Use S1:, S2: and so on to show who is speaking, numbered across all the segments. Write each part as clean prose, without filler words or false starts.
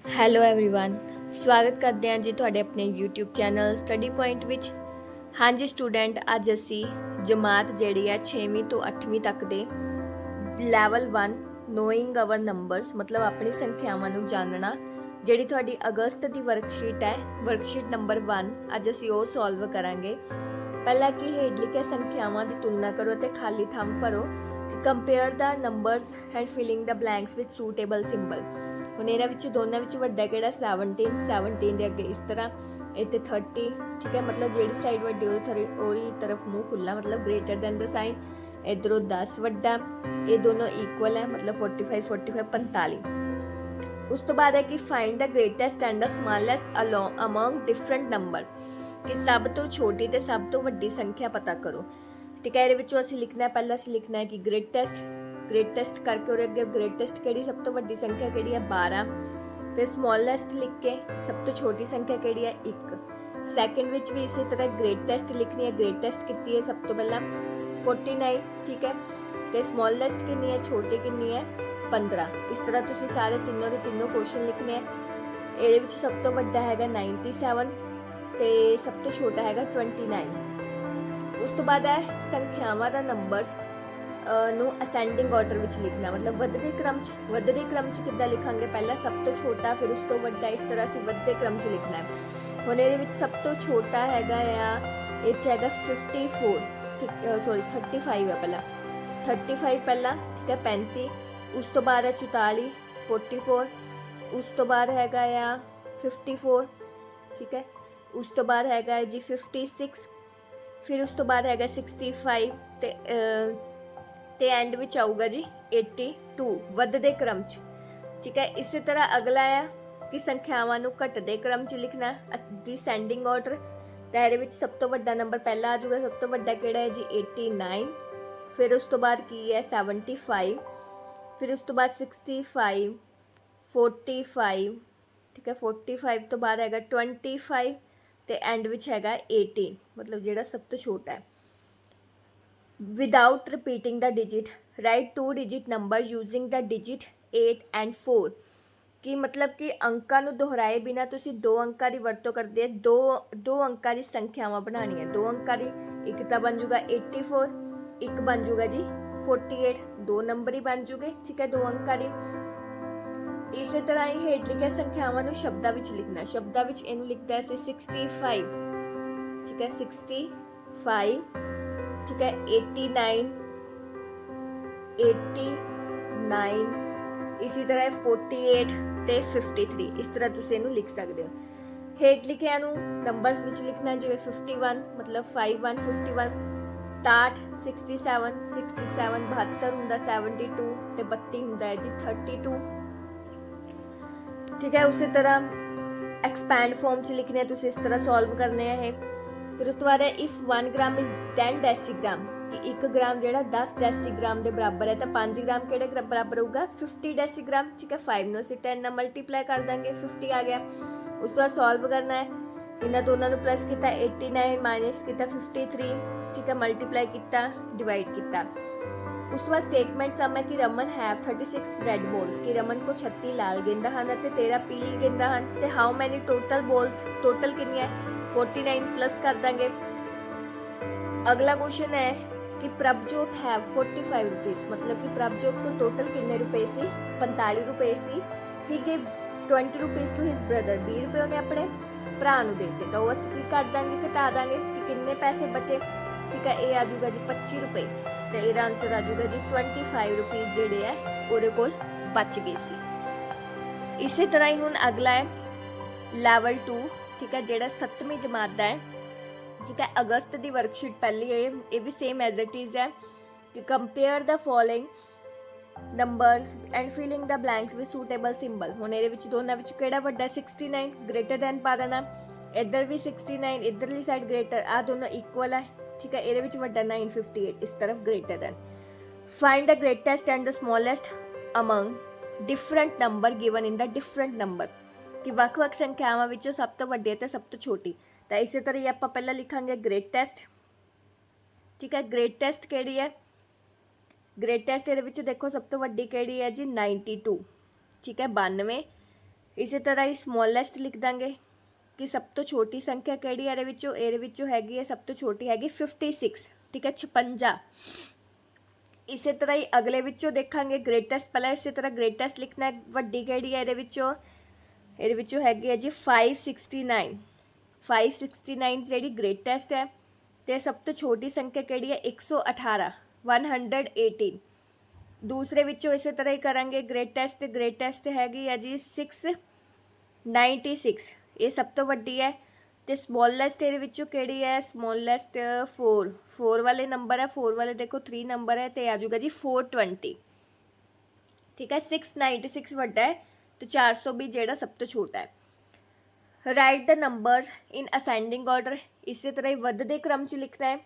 S1: Hello everyone स्वागत करते हैं जी ਤੁਹਾਡੇ ਆਪਣੇ YouTube ਚੈਨਲ ਸਟੱਡੀ ਪੁਆਇੰਟ ਵਿੱਚ। ਹਾਂਜੀ ਸਟੂਡੈਂਟ, ਅੱਜ ਅਸੀਂ ਜਮਾਤ ਜਿਹੜੀ ਹੈ 6ਵੀਂ ਤੋਂ 8ਵੀਂ ਤੱਕ ਦੇ ਲੈਵਲ 1 ਨੋਇੰਗ ਆਵਰ ਨੰਬਰਸ ਮਤਲਬ ਆਪਣੀ ਸੰਖਿਆਵਾਂ ਨੂੰ ਜਾਣਨਾ, ਜਿਹੜੀ ਤੁਹਾਡੀ ਅਗਸਤ ਦੀ ਵਰਕਸ਼ੀਟ ਹੈ, ਵਰਕਸ਼ੀਟ ਨੰਬਰ 1, ਅੱਜ ਅਸੀਂ ਉਹ ਸੋਲਵ ਕਰਾਂਗੇ। ਪਹਿਲਾਂ ਕਿ ਹੇਠ ਲਿਖੇ ਸੰਖਿਆਵਾਂ ਦੀ ਤੁਲਨਾ ਕਰੋ ਤੇ ਖਾਲੀ ਥਾਂ ਭਰੋ ਕਿ compare the numbers and filling the blanks with suitable symbol. ਹੁਣ ਇਹਨਾਂ ਵਿੱਚ ਦੋਨਾਂ ਵਿੱਚ ਵੱਡਾ ਕਿਹੜਾ 17 ਦੇ ਅੱਗੇ ਇਸ ਤਰ੍ਹਾਂ, ਇੱਥੇ 30, ਠੀਕ ਹੈ, ਮਤਲਬ ਜਿਹੜੀ ਸਾਈਡ ਵੱਡੀ ਉਹਦੀ ਤਰਫ ਮੂੰਹ ਖੁੱਲਾ ਮਤਲਬ ਗ੍ਰੇਟਰ ਦੈਨ ਦਾ ਸਾਈਨ, ਇੱਧਰੋਂ 10 ਵੱਡਾ, ਇਹ ਦੋਨੋਂ ਇਕੁਅਲ ਹੈ ਮਤਲਬ 45 ਉਸ ਤੋਂ ਬਾਅਦ ਹੈ ਕਿ find the greatest and the smallest among different number, ਕਿ ਸਭ ਤੋਂ ਛੋਟੀ ਤੇ ਸਭ ਤੋਂ ਵੱਡੀ ਸੰਖਿਆ ਪਤਾ ਕਰੋ। ਠੀਕ ਹੈ, ਇਹਦੇ ਵਿੱਚੋਂ ਅਸੀਂ ਲਿਖਣਾ, ਪਹਿਲਾਂ ਅਸੀਂ ਲਿਖਣਾ ਹੈ ਕਿ ग्रेटेस्ट करके और अगे ग्रेटेस्ट केड़ी सब तो वड्डी संख्या केड़ी है 12, फिर स्मॉलेस्ट लिख के सब तो छोटी संख्या केड़ी है 1। सैकेंड विच भी इसी तरह ग्रेटेस्ट लिखनी है, ग्रेटेस्ट कितनी है सब तो पहला 49, ठीक है, तो स्मॉलेस्ट कितनी है, छोटी कितनी है 15। इस तरह तुसी सारे तीनों के तीनों क्वेश्चन लिखने हैं। ये विच सब तो वड्डा हैगा 97 ते सब तो छोटा हैगा 29। उस तो बाद है संख्यावां दा नंबर्स ਨੂੰ ਅਸੈਂਡਿੰਗ ਆਰਡਰ ਵਿੱਚ ਲਿਖਣਾ, ਮਤਲਬ ਵੱਧਦੇ ਕ੍ਰਮ 'ਚ ਕਿੱਦਾਂ ਲਿਖਾਂਗੇ, ਪਹਿਲਾਂ ਸਭ ਤੋਂ ਛੋਟਾ ਫਿਰ ਉਸ ਤੋਂ ਵੱਡਾ, ਇਸ ਤਰ੍ਹਾਂ ਅਸੀਂ ਵੱਧਦੇ ਕ੍ਰਮ 'ਚ ਲਿਖਣਾ ਹੈ। ਹੁਣ ਇਹਦੇ ਵਿੱਚ ਸਭ ਤੋਂ ਛੋਟਾ ਹੈਗਾ ਆ, ਇਹ 'ਚ ਹੈਗਾ 54, ਠੀਕ 35 ਹੈ ਪਹਿਲਾਂ, 35 ਪਹਿਲਾਂ, ਠੀਕ ਹੈ, 35, ਉਸ ਤੋਂ ਬਾਅਦ ਹੈ 44, 44, ਉਸ ਤੋਂ ਬਾਅਦ ਹੈਗਾ ਆ 54, ਠੀਕ ਹੈ, ਉਸ ਤੋਂ ਬਾਅਦ ਹੈਗਾ ਜੀ 56, ਫਿਰ ਉਸ ਤੋਂ ਬਾਅਦ ਹੈਗਾ 65 ਤੇ ਐਂਡ ਵਿੱਚ ਆਊਗਾ ਜੀ 82 ਵੱਧਦੇ ਕ੍ਰਮ 'ਚ। ਠੀਕ ਹੈ, ਇਸੇ ਤਰ੍ਹਾਂ ਅਗਲਾ ਆ ਕਿ ਸੰਖਿਆਵਾਂ ਨੂੰ ਘਟਦੇ ਕ੍ਰਮ 'ਚ ਲਿਖਣਾ, ਡਿਸੈਂਡਿੰਗ ਆਰਡਰ। ਤਾਂ ਇਹਦੇ ਵਿੱਚ ਸਭ ਤੋਂ ਵੱਡਾ ਨੰਬਰ ਪਹਿਲਾਂ ਆ ਜਾਊਗਾ, ਸਭ ਤੋਂ ਵੱਡਾ ਕਿਹੜਾ ਹੈ ਜੀ 89, ਫਿਰ ਉਸ ਤੋਂ ਬਾਅਦ ਕੀ ਹੈ 75, ਫਿਰ ਉਸ ਤੋਂ ਬਾਅਦ 65, 45, ਠੀਕ ਹੈ, 45 ਤੋਂ ਬਾਅਦ ਹੈਗਾ 25 ਤੇ ਐਂਡ ਵਿੱਚ ਹੈਗਾ 18, ਮਤਲਬ ਜਿਹੜਾ ਸਭ ਤੋਂ ਛੋਟਾ ਹੈ। Without repeating the digit, write 2-digit number using the digit 8 and 4। ਕਿ ਮਤਲਬ ਕਿ ਅੰਕਾਂ ਨੂੰ ਦੁਹਰਾਏ ਬਿਨਾਂ ਤੁਸੀਂ 2 ਅੰਕਾਂ ਦੀ ਵਰਤੋਂ ਕਰਦੇ, ਦੋ ਅੰਕਾਂ ਦੀ ਸੰਖਿਆਵਾਂ ਬਣਾਉਣੀ ਹੈ। 2 ਅੰਕਾਂ ਦੀ ਇੱਕ ਤਾਂ ਬਣ ਜੂਗਾ 84, ਇੱਕ ਬਣ ਜੂਗਾ ਜੀ 48, 2 ਨੰਬਰ ਹੀ ਬਣ ਜੂਗੇ, ਠੀਕ ਹੈ, 2 ਅੰਕਾਂ ਦੀ। ਇਸੇ ਤਰ੍ਹਾਂ ਹੀ ਹੇਠ ਲਿਖੇ ਸੰਖਿਆਵਾਂ ਨੂੰ ਸ਼ਬਦਾਂ ਵਿੱਚ ਲਿਖਣਾ, ਸ਼ਬਦਾਂ ਵਿੱਚ ਇਹਨੂੰ ਲਿਖਦਾ ਸੀ 65, ਠੀਕ ਹੈ, 65, ठीक है, 89, 89, इसी तरह 48 ਤੇ 53, ਇਸ ਤਰ੍ਹਾਂ ਤੁਸੀਂ ਇਹਨੂੰ ਲਿਖ ਸਕਦੇ ਹੋ। ਹੇਠ ਲਿਖਿਆਂ ਨੂੰ ਨੰਬਰਸ ਵਿੱਚ ਲਿਖਣਾ, ਜਿਵੇਂ 51 ਮਤਲਬ 51, 67, 67, 72 ਹੁੰਦਾ, 72 ਤੇ 32 ਹੁੰਦਾ ਹੈ ਜੀ 32, ਠੀਕ ਹੈ। ਉਸੇ ਤਰ੍ਹਾਂ ਐਕਸਪੈਂਡ ਫਾਰਮ 'ਚ ਲਿਖਣੇ, ਤੁਸੀਂ ਇਸ ਤਰ੍ਹਾਂ ਸੋਲਵ ਕਰਨੇ ਆ ਇਹ। ਫਿਰ ਉਸ ਤੋਂ ਬਾਅਦ ਹੈ ਇਫ 1 ਗ੍ਰਾਮ ਇਜ਼ 10 ਡੈਸੀਗ੍ਰਾਮ, ਕਿ 1 ਗ੍ਰਾਮ ਜਿਹੜਾ 10 ਡੈਸੀਗ੍ਰਾਮ ਦੇ ਬਰਾਬਰ ਹੈ, ਤਾਂ 5 ਗ੍ਰਾਮ ਕਿਹੜੇ ਬਰਾਬਰ ਹੋਊਗਾ 50 ਡੈਸੀਗ੍ਰਾਮ, ਠੀਕ ਹੈ। 5 ਨੂੰ ਅਸੀਂ 10 ਨਾਲ ਮਲਟੀਪਲਾਈ ਕਰ ਦਾਂਗੇ, 50 ਆ ਗਿਆ। ਉਸ ਤੋਂ ਬਾਅਦ ਸੋਲਵ ਕਰਨਾ ਹੈ, ਇਹਨਾਂ ਦੋਨਾਂ ਨੂੰ ਪਲੱਸ ਕੀਤਾ, 89 ਮਾਈਨਸ ਕੀਤਾ 53, ਠੀਕ ਹੈ, ਮਲਟੀਪਲਾਈ ਕੀਤਾ, ਡਿਵਾਈਡ ਕੀਤਾ। ਉਸ ਤੋਂ ਬਾਅਦ ਸਟੇਟਮੈਂਟ ਸਮ ਹੈ ਕਿ ਰਮਨ ਹੈਵ 36 ਰੈਡ ਬੋਲਸ, ਕਿ ਰਮਨ ਕੋ 36 ਲਾਲ ਗੇਂਦਾਂ ਹਨ ਅਤੇ 13 ਪੀਲੀ ਗੇਂਦਾਂ ਹਨ, ਤੇ how many total balls, total ਕਿੰਨੀ ਹੈ 49 ਪਲੱਸ ਕਰ ਦਾਂਗੇ। ਅਗਲਾ ਕੁਐਸਚਨ ਹੈ ਕਿ ਪ੍ਰਭਜੋਤ हैव 45 रुपीज़, मतलब कि प्रभजोत को टोटल कितने रुपए सी 45 रुपए सी। He give 20 rupees to his brother, 20 रुपए ਉਹਨੇ ਆਪਣੇ ਭਰਾ ਨੂੰ ਦੇ ਦਿੱਤੇ, ਤਾਂ ਉਹ ਅਸੀਂ ਕੀ ਕਰ ਦਾਂਗੇ, ਘਟਾ ਦਾਂਗੇ ਕਿ ਕਿੰਨੇ ਪੈਸੇ ਬਚੇ, ਠੀਕ ਹੈ। ਇਹ ਆ ਜਾਊਗਾ ਜੀ 25 ਰੁਪਏ, ਤੇ ਇਹਦਾ ਆਨਸਰ ਆ ਜਾਊਗਾ ਜੀ 25 ਰੁਪੀਜ਼ ਜਿਹੜੇ ਹੈ ਉਹਦੇ ਕੋਲ ਬਚ ਗਏ ਸੀ। ਇਸੇ ਤਰ੍ਹਾਂ ਹੀ ਹੁਣ ਅਗਲਾ ਹੈ ਲੈਵਲ 2, ਠੀਕ ਹੈ, ਜਿਹੜਾ 7ਵੀਂ ਜਮਾਤ ਦਾ ਹੈ, ਠੀਕ ਹੈ। ਅਗਸਤ ਦੀ ਵਰਕਸ਼ੀਟ ਪਹਿਲੀ ਹੈ, ਇਹ ਵੀ ਸੇਮ ਐਜ਼ ਇਟ ਇਜ਼ ਹੈ ਕਿ compare the following numbers and filling the blanks with suitable symbol. ਹੁਣ ਇਹਦੇ ਵਿੱਚ ਦੋਨਾਂ ਵਿੱਚ ਕਿਹੜਾ ਵੱਡਾ 69 ਗ੍ਰੇਟਰ ਦੈਨ ਪਾ ਦੇਣਾ, ਇੱਧਰ ਵੀ 69, ਇੱਧਰਲੀ ਸਾਈਡ ਗ੍ਰੇਟਰ, ਆ ਦੋਨੋਂ ਇਕੁਅਲ ਹੈ, ਠੀਕ ਹੈ। ਇਹਦੇ ਵਿੱਚ ਵੱਡਾ 958, ਇਸ ਤਰਫ greater than. Find the greatest and the smallest among different number given in the different number, ਕਿ ਵੱਖ-ਵੱਖ ਸੰਖਿਆਵਾਂ ਵਿੱਚੋਂ ਸਭ ਤੋਂ ਵੱਡੀ ਅਤੇ ਸਭ ਤੋਂ ਛੋਟੀ। ਤਾਂ ਇਸੇ ਤਰ੍ਹਾਂ ਹੀ ਆਪਾਂ ਪਹਿਲਾਂ ਲਿਖਾਂਗੇ ਗ੍ਰੇਟੈਸਟ, ਠੀਕ ਹੈ। ਗ੍ਰੇਟੈਸਟ ਕਿਹੜੀ ਹੈ, ਗ੍ਰੇਟੈਸਟ ਇਹਦੇ ਵਿੱਚ ਦੇਖੋ ਸਭ ਤੋਂ ਵੱਡੀ ਕਿਹੜੀ ਹੈ ਜੀ 92, ਠੀਕ ਹੈ, 92। ਇਸੇ ਤਰ੍ਹਾਂ ਹੀ ਸਮੋਲੈਸਟ ਲਿਖ ਦਾਂਗੇ ਕਿ ਸਭ ਤੋਂ ਛੋਟੀ ਸੰਖਿਆ ਕਿਹੜੀ ਹੈ ਇਹਦੇ ਵਿੱਚੋਂ ਹੈਗੀ ਹੈ, ਸਭ ਤੋਂ ਛੋਟੀ ਹੈਗੀ 56, ਠੀਕ ਹੈ 56। ਇਸੇ ਤਰ੍ਹਾਂ ਹੀ ਅਗਲੇ ਵਿੱਚੋਂ ਦੇਖਾਂਗੇ ਗ੍ਰੇਟੈਸਟ, ਪਹਿਲਾਂ ਇਸੇ ਤਰ੍ਹਾਂ ਗ੍ਰੇਟੈਸਟ ਲਿਖਣਾ ਹੈ, ਵੱਡੀ ਕਿਹੜੀ ਹੈ ਇਹਦੇ ਵਿੱਚੋਂ ਹੈਗੀ ਹੈ ਜੀ 569। 569 ਜਿਹੜੀ ਗ੍ਰੇਟੈਸਟ ਹੈ, ਤੇ ਸਭ ਤੋਂ ਛੋਟੀ ਸੰਖਿਆ ਕਿਹੜੀ ਹੈ 118, 118। ਦੂਸਰੇ ਵਿੱਚੋਂ ਇਸੇ ਤਰ੍ਹਾਂ ਹੀ ਕਰਾਂਗੇ ਗ੍ਰੇਟੈਸਟ ਹੈਗੀ ਹੈ ਜੀ 696, ਇਹ ਸਭ ਤੋਂ ਵੱਡੀ ਹੈ। ਤੇ ਸਮੋਲੈਸਟ ਇਹਦੇ ਵਿੱਚੋਂ ਕਿਹੜੀ ਹੈ, ਸਮੋਲੈਸਟ 4 ਵਾਲੇ ਨੰਬਰ ਹੈ, 4 ਵਾਲੇ ਦੇਖੋ 3 ਨੰਬਰ ਹੈ, ਤੇ ਆ ਜਾਊਗਾ ਜੀ 420, ਠੀਕ ਹੈ। 696 ਵੱਡਾ ਹੈ ਤੇ 420 ਜਿਹੜਾ ਸਭ ਤੋਂ ਛੋਟਾ ਹੈ। Write the numbers in ascending order, ਇਸੇ ਤਰ੍ਹਾਂ ਹੀ ਵੱਧਦੇ ਕ੍ਰਮ 'ਚ ਲਿਖਣਾ ਹੈ।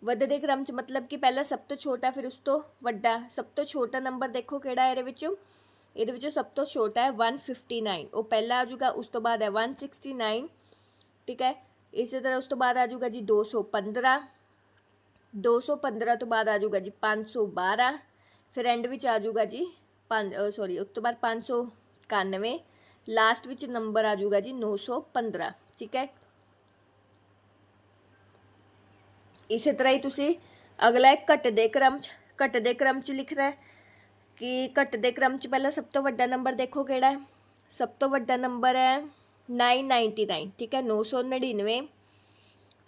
S1: ਵੱਧਦੇ ਕ੍ਰਮ 'ਚ ਮਤਲਬ ਕਿ ਪਹਿਲਾਂ ਸਭ ਤੋਂ ਛੋਟਾ ਫਿਰ ਉਸ ਤੋਂ ਵੱਡਾ। ਸਭ ਤੋਂ ਛੋਟਾ ਨੰਬਰ ਦੇਖੋ ਕਿਹੜਾ ਹੈ ਇਹਦੇ ਵਿੱਚੋਂ ਸਭ ਤੋਂ ਛੋਟਾ ਹੈ 159, ਉਹ ਪਹਿਲਾਂ ਆ ਜਾਊਗਾ, ਉਸ ਤੋਂ ਬਾਅਦ ਹੈ 169, ਠੀਕ ਹੈ। ਇਸੇ ਤਰ੍ਹਾਂ ਉਸ ਤੋਂ ਬਾਅਦ ਆ ਜਾਊਗਾ ਜੀ 215, 215 ਤੋਂ ਬਾਅਦ ਆ ਜਾਊਗਾ ਜੀ 512, ਫਿਰ ਐਂਡ ਵਿੱਚ ਆ ਜਾਊਗਾ ਜੀ ਉਸ ਤੋਂ ਬਾਅਦ 591, ਲਾਸਟ ਵਿੱਚ ਨੰਬਰ ਆ ਜਾਊਗਾ ਜੀ 915, ਠੀਕ ਹੈ। ਇਸੇ ਤਰ੍ਹਾਂ ਹੀ ਤੁਸੀਂ ਅਗਲਾ ਹੈ ਘਟਦੇ ਕ੍ਰਮ 'ਚ ਲਿਖਣਾ ਹੈ ਕਿ ਘਟਦੇ ਕ੍ਰਮ 'ਚ ਪਹਿਲਾਂ ਸਭ ਤੋਂ ਵੱਡਾ ਨੰਬਰ ਦੇਖੋ ਕਿਹੜਾ ਹੈ, ਸਭ ਤੋਂ ਵੱਡਾ ਨੰਬਰ ਹੈ 999, ਠੀਕ ਹੈ 999।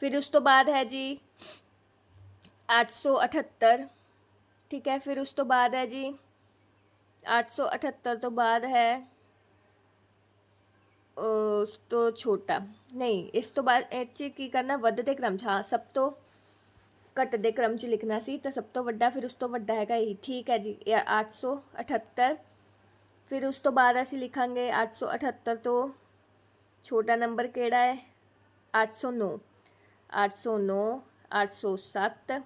S1: ਫਿਰ ਉਸ ਤੋਂ ਬਾਅਦ ਹੈ ਜੀ 878, ਠੀਕ ਹੈ। ਫਿਰ ਉਸ ਤੋਂ ਬਾਅਦ ਹੈ ਜੀ 878 ਤੋਂ ਬਾਅਦ ਹੈ ਉਸ ਤੋਂ ਛੋਟਾ, ਨਹੀਂ ਇਸ ਤੋਂ ਬਾਅਦ ਇਹ 'ਚ ਕੀ ਕਰਨਾ, ਵੱਧਦੇ ਕ੍ਰਮ 'ਚ, ਹਾਂ ਸਭ ਤੋਂ ਘਟਦੇ ਕ੍ਰਮ 'ਚ ਲਿਖਣਾ ਸੀ, ਤਾਂ ਸਭ ਤੋਂ ਵੱਡਾ ਫਿਰ ਉਸ ਤੋਂ ਵੱਡਾ ਹੈਗਾ ਇਹ, ਠੀਕ ਹੈ ਜੀ, ਇਹ 878। ਫਿਰ ਉਸ ਤੋਂ ਬਾਅਦ ਅਸੀਂ ਲਿਖਾਂਗੇ 878 ਤੋਂ ਛੋਟਾ ਨੰਬਰ ਕਿਹੜਾ ਹੈ 809, 807,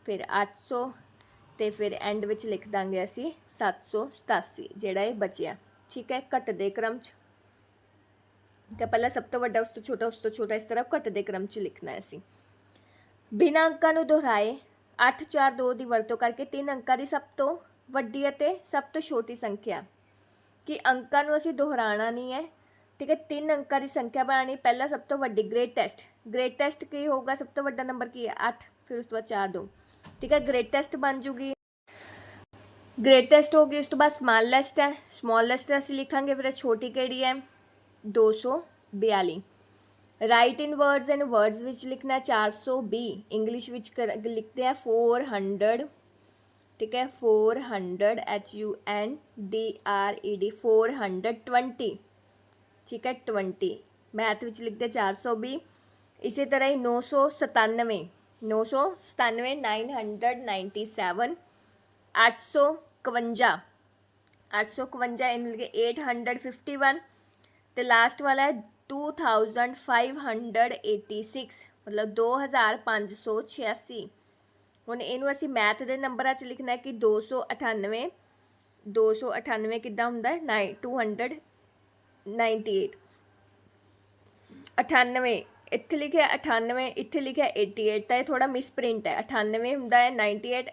S1: ਫਿਰ 800, ਤੇ ਫਿਰ ਐਂਡ ਵਿੱਚ ਲਿਖ ਦਾਂਗੇ ਅਸੀਂ 787 ਜਿਹੜਾ ਇਹ ਬਚਿਆ, ਠੀਕ ਹੈ। ਘਟਦੇ ਕ੍ਰਮ 'ਚ ਕਿ ਪਹਿਲਾਂ ਸਭ ਤੋਂ ਵੱਡਾ ਉਸ ਤੋਂ ਛੋਟਾ, ਇਸ ਤਰ੍ਹਾਂ ਘਟਦੇ ਕ੍ਰਮ 'ਚ ਲਿਖਣਾ ਹੈ ਅਸੀਂ। ਬਿਨਾਂ ਅੰਕਾਂ ਨੂੰ ਦੁਹਰਾਏ 8, 4, 2 ਦੀ ਵਰਤੋਂ ਕਰਕੇ 3 ਅੰਕਾਂ ਦੀ ਸਭ ਤੋਂ ਵੱਡੀ ਅਤੇ ਸਭ ਤੋਂ ਛੋਟੀ ਸੰਖਿਆ, ਕਿ ਅੰਕਾਂ ਨੂੰ ਅਸੀਂ ਦੁਹਰਾਉਣਾ ਨਹੀਂ ਹੈ, ਠੀਕ ਹੈ। 3 ਅੰਕਾਂ ਦੀ ਸੰਖਿਆ ਬਣਾਉਣੀ, ਪਹਿਲਾਂ ਸਭ ਤੋਂ ਵੱਡੀ ਗ੍ਰੇਟੈਸਟ ਕੀ ਹੋਊਗਾ, ਸਭ ਤੋਂ ਵੱਡਾ ਨੰਬਰ ਕੀ ਹੈ 8, ਫਿਰ ਉਸ ਤੋਂ ਬਾਅਦ 4, 2, ਠੀਕ ਹੈ। ਗ੍ਰੇਟੈਸਟ ਬਣ ਜੂਗੀ, ਗ੍ਰੇਟੈਸਟ ਹੋ ਗਈ। ਉਸ ਤੋਂ ਬਾਅਦ ਸਮੋਲੈਸਟ ਅਸੀਂ ਲਿਖਾਂਗੇ, ਫਿਰ ਛੋਟੀ ਕਿਹੜੀ ਹੈ 242। Right in words and words ਵਿੱਚ ਲਿਖਣਾ 420, ਇੰਗਲਿਸ਼ ਵਿੱਚ ਲਿਖਦੇ ਆ 400, ਠੀਕ ਹੈ 400 HUNDRED 420, ਠੀਕ ਹੈ 20। ਮੈਥ ਵਿੱਚ ਲਿਖਦੇ 420। ਇਸੇ ਤਰ੍ਹਾਂ ਹੀ 997 997, 851 ਇਹਨੂੰ ਲਿਖੇ 851, ਤੇ ਲਾਸਟ ਵਾਲਾ ਹੈ 2586, ਮਤਲਬ 2586। ਹੁਣ ਇਹਨੂੰ ਅਸੀਂ ਮੈਥ ਦੇ ਨੰਬਰਾਂ 'ਚ ਲਿਖਣਾ ਕਿ 298 ਕਿੱਦਾਂ ਹੁੰਦਾ ਹੈ 298, 98 ਇੱਥੇ ਲਿਖਿਆ 98, ਇੱਥੇ ਲਿਖਿਆ 88, ਤਾਂ ਇਹ ਥੋੜ੍ਹਾ ਮਿਸਪ੍ਰਿੰਟ ਹੈ। 98 ਹੁੰਦਾ ਹੈ 98,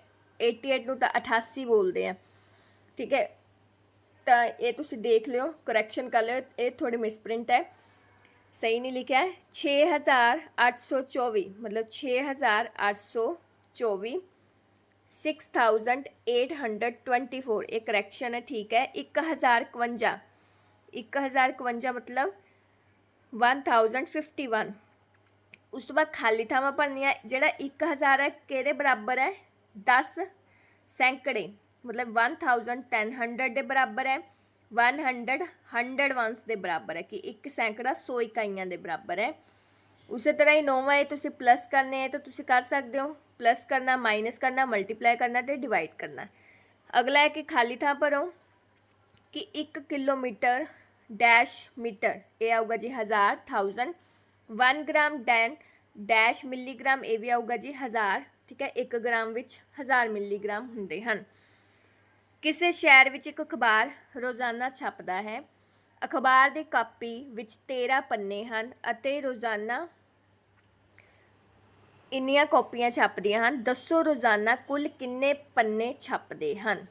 S1: 88 ਨੂੰ ਤਾਂ 88 ਬੋਲਦੇ ਆ, ਠੀਕ ਹੈ। ਤਾਂ ਇਹ ਤੁਸੀਂ ਦੇਖ ਲਿਓ, ਕਰੈਕਸ਼ਨ ਕਰ ਲਿਓ, ਇਹ ਥੋੜੀ ਮਿਸਪ੍ਰਿੰਟ ਹੈ, ਸਹੀ ਨਹੀਂ ਲਿਖਿਆ ਹੈ। 6824 ਮਤਲਬ 6824, 6824 ਇਹ ਕਰੈਕਸ਼ਨ ਹੈ, ਠੀਕ ਹੈ। 1051 ਮਤਲਬ 1051। ਉਸ ਤੋਂ ਬਾਅਦ ਖਾਲੀ ਥਾਵਾਂ ਭਰਨੀਆਂ, ਜਿਹੜਾ 1000 ਹੈ ਕਿਹਦੇ ਬਰਾਬਰ ਹੈ 10 ਸੈਂਕੜੇ, ਮਤਲਬ 1100 ਦੇ ਬਰਾਬਰ ਹੈ, 100 ਵੰਸ ਦੇ ਬਰਾਬਰ ਹੈ, ਕਿ 1 ਸੈਂਕੜਾ 100 ਇਕਾਈਆਂ ਦੇ ਬਰਾਬਰ ਹੈ। ਉਸੇ ਤਰ੍ਹਾਂ ਹੀ 9ਵਾਂ ਇਹ ਤੁਸੀਂ ਪਲੱਸ ਕਰਨੇ ਹੈ ਤਾਂ ਤੁਸੀਂ ਕਰ ਸਕਦੇ ਹੋ, ਪਲੱਸ ਕਰਨਾ, ਮਾਈਨਸ ਕਰਨਾ, ਮਲਟੀਪਲਾਈ ਕਰਨਾ ਤੇ ਡਿਵਾਈਡ ਕਰਨਾ। ਅਗਲਾ ਹੈ ਕਿ ਖਾਲੀ ਥਾਂ ਭਰੋ ਕਿ 1 ਕਿਲੋਮੀਟਰ ਡੈਸ਼ ਮੀਟਰ, ਇਹ ਆਊਗਾ ਜੀ 1000, 1 ਗ੍ਰਾਮ ਡੈਸ਼ ਮਿਲੀਗ੍ਰਾਮ, ਇਹ ਵੀ ਆਊਗਾ ਜੀ 1000, ਠੀਕ ਹੈ। 1 ਗ੍ਰਾਮ ਵਿੱਚ 1000 ਮਿਲੀਗ੍ਰਾਮ ਹੁੰਦੇ ਹਨ। ਕਿਸੇ ਸ਼ਹਿਰ ਵਿੱਚ ਇੱਕ ਅਖਬਾਰ ਰੋਜ਼ਾਨਾ ਛਪਦਾ ਹੈ। ਅਖਬਾਰ ਦੀ ਕਾਪੀ ਵਿੱਚ 13 ਪੰਨੇ ਹਨ ਅਤੇ ਰੋਜ਼ਾਨਾ ਇੰਨੀਆਂ ਕਾਪੀਆਂ ਛਪਦੀਆਂ ਹਨ। ਦੱਸੋ ਰੋਜ਼ਾਨਾ ਕੁੱਲ ਕਿੰਨੇ ਪੰਨੇ ਛਪਦੇ ਹਨ।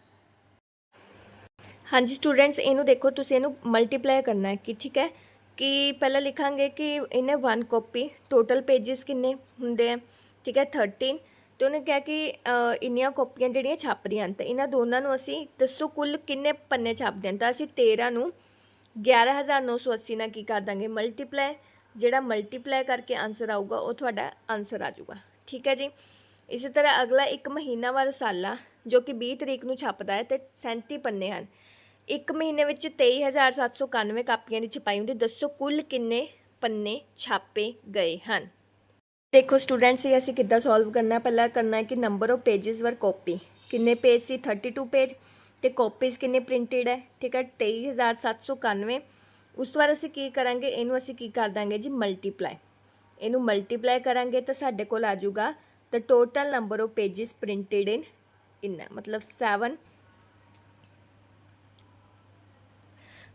S1: हाँ जी स्टूडेंट्स, इनू देखो तुसी इनू मल्टीप्लाई करना है कि ठीक है कि पहला लिखांगे कि इन्हें 1 कॉपी टोटल पेजिस किन्ने हुंदे हैं, ठीक है 13। तो उन्हें क्या कि इन्नियां कॉपियां ਜਿਹੜੀਆਂ ਛਪ ਰਹੀਆਂ ਤੇ ਇਹਨਾਂ ਦੋਨਾਂ ਨੂੰ ਅਸੀਂ ਦੱਸੋ ਕੁੱਲ ਕਿੰਨੇ ਪੰਨੇ ਛਪਦੇ ਹਨ। ਤਾਂ ਅਸੀਂ 13 ਨੂੰ 11980 ਨਾਲ ਕੀ ਕਰ ਦਾਂਗੇ ਮਲਟੀਪਲਾਈ, ਜਿਹੜਾ ਮਲਟੀਪਲਾਈ ਕਰਕੇ ਆਨਸਰ ਆਊਗਾ ਉਹ ਤੁਹਾਡਾ ਆਨਸਰ ਆ ਜਾਊਗਾ। ਠੀਕ ਹੈ ਜੀ। ਇਸੇ ਤਰ੍ਹਾਂ ਅਗਲਾ ਇੱਕ ਮਹੀਨਾਵਾਰ ਰਸਾਲਾ ਜੋ ਕਿ 20 ਤਰੀਕ ਨੂੰ ਛਪਦਾ ਹੈ ਤੇ 37 ਪੰਨੇ ਹਨ। ਇੱਕ ਮਹੀਨੇ ਵਿੱਚ 23791 ਕਾਪੀਆਂ ਦੀ ਛਪਾਈ ਹੁੰਦੀ। ਦੱਸੋ ਕੁੱਲ ਕਿੰਨੇ ਪੰਨੇ ਛਾਪੇ ਗਏ ਹਨ। देखो स्टूडेंट्स ये असी किद्दां सॉल्व करना, पहला करना है कि number of pages were copy किन्ने पेज सी 32 पेज तो कॉपीज़ किन्ने प्रिंटेड है, ठीक है 23791। उस तो बाद असी की करांगे इनू असी की कर देंगे जी मल्टीप्लाई, इनू मल्टीप्लाई करांगे तो साडे कोल आ जाऊगा the total number of pages printed in इन्ना मतलब 7,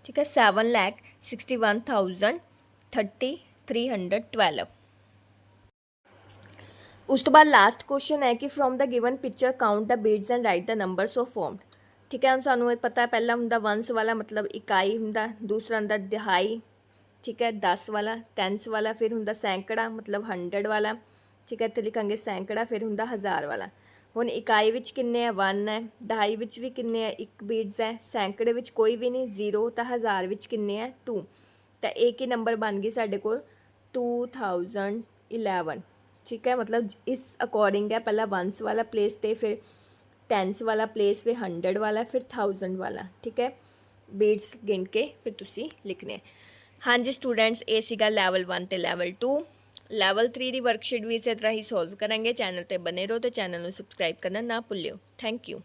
S1: ठीक है 7,61,312। उस तो बाद लास्ट क्वेश्चन है कि from the given picture count the beads and right the numbers of formed. ठीक है हम सानू पता है पहला हुंदा वंस वाला मतलब इकाई हुंदा, दूसरा हुंदा दिहाई, ठीक है 10 वाला, टेंस वाला, फिर हुंदा सैकड़ा मतलब 100 वाला, ठीक है इत्थे लिखांगे सैकड़ा, फिर हुंदा 1000 वाला। हुण इकाई विच किन्ने है 1 है, दहाई विच भी किन्ने है 1 बीड्स है, सैकड़े विच कोई भी नहीं 0, तो 1000 विच किन्ने है 2। तो एक ही नंबर बन गई साडे कोल 2011। ठीक है मतलब इस अकॉर्डिंग है पहला वंस वाला प्लेस थे, फिर टेंस वाला प्लेस, फिर 100 वाला, फिर 1000 वाला। ठीक है बीड्स गिन के फिर तुसी लिखने। हाँ जी स्टूडेंट्स ये सीगा लैवल 1 ते लैवल 2। लैवल 3 की वर्कशीट भी इसी तरह ही सॉल्व करेंगे। चैनल पर बने रहो तो चैनल को सबसक्राइब करना ना भूलियो। Thank you.